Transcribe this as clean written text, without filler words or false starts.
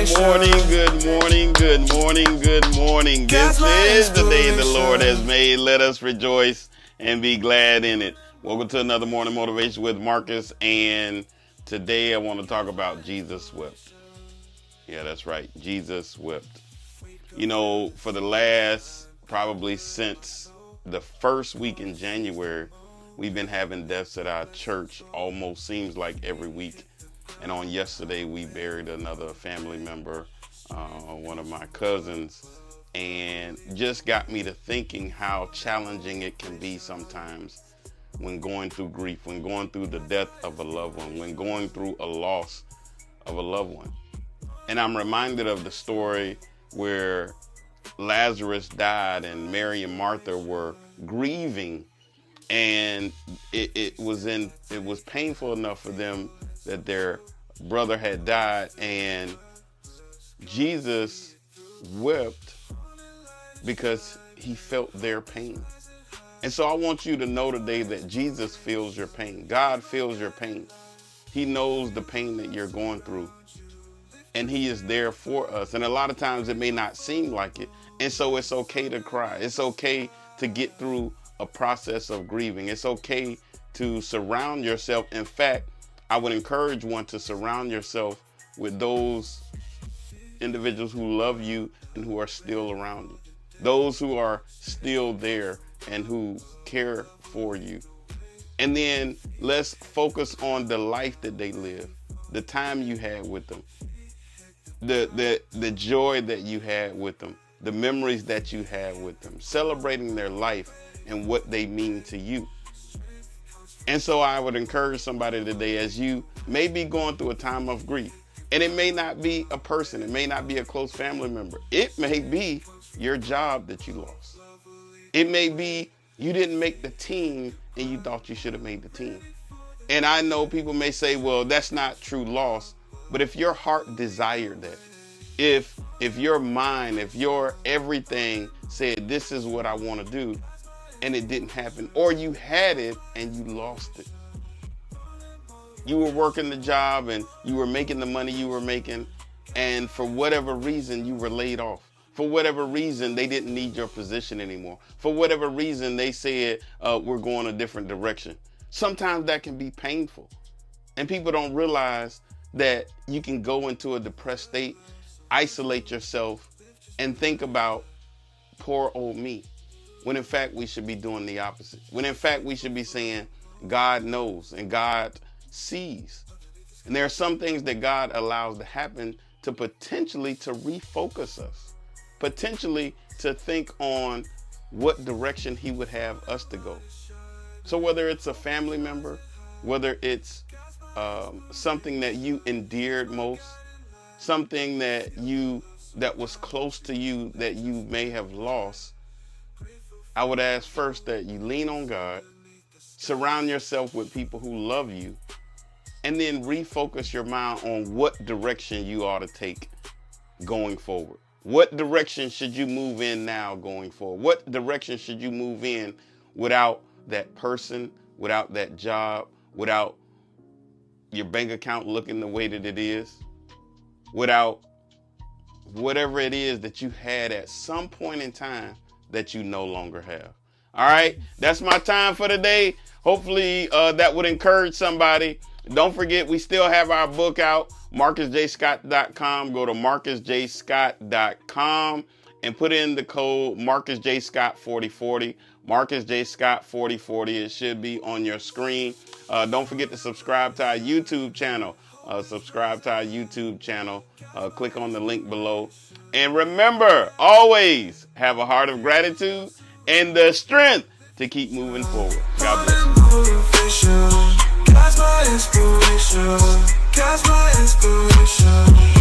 Good morning, good morning, good morning. This is the day the Lord has made. Let us rejoice and be glad in it. Welcome to another Morning Motivation with Marcus. And today I want to talk about Jesus wept. Yeah, that's right. Jesus wept. You know, for the last, probably since the first week in January, we've been having deaths at our church almost seems like every week. And on yesterday, we buried another family member, one of my cousins, and just got me to thinking how challenging it can be sometimes when going through grief, when going through the death of a loved one, when going through a loss of a loved one. And I'm reminded of the story where Lazarus died and Mary and Martha were grieving, and it was painful enough for them that their brother had died, and Jesus wept because he felt their pain. And so I want you to know today that Jesus feels your pain. God feels your pain. He knows the pain that you're going through, and he is there for us. And a lot of times it may not seem like it. And so it's okay to cry. It's okay to get through a process of grieving. It's okay to surround yourself. In fact, I would encourage one to surround yourself with those individuals who love you and who are still around you. Those who are still there and who care for you. And then let's focus on the life that they live, the time you had with them, the joy that you had with them, the memories that you had with them, celebrating their life and what they mean to you. And so I would encourage somebody today, as you may be going through a time of grief, and it may not be a person, it may not be a close family member. It may be your job that you lost. It may be you didn't make the team and you thought you should have made the team. And I know people may say, well, that's not true loss. But if your heart desired that, if your mind, if your everything said, this is what I want to do, and it didn't happen, or you had it and you lost it. You were working the job and you were making the money you were making, and for whatever reason you were laid off. For whatever reason they didn't need your position anymore. For whatever reason they said we're going a different direction. Sometimes that can be painful, and people don't realize that you can go into a depressed state, isolate yourself, and think about poor old me. When in fact, we should be doing the opposite. When in fact, we should be saying, God knows and God sees. And there are some things that God allows to happen to potentially to refocus us, potentially to think on what direction he would have us to go. So whether it's a family member, whether it's something that you endeared most, something that was close to you that you may have lost, I would ask first that you lean on God, surround yourself with people who love you, and then refocus your mind on what direction you ought to take going forward. What direction should you move in now going forward? What direction should you move in without that person, without that job, without your bank account looking the way that it is, without whatever it is that you had at some point in time that you no longer have. All right, that's my time for today. Hopefully that would encourage somebody. Don't forget, we still have our book out, marcusjscott.com. Go to marcusjscott.com and put in the code MarcusJScott4040. MarcusJScott4040. It should be on your screen. Don't forget to subscribe to our YouTube channel. Click on the link below. And remember, always have a heart of gratitude and the strength to keep moving forward. God bless you. God's my inspiration.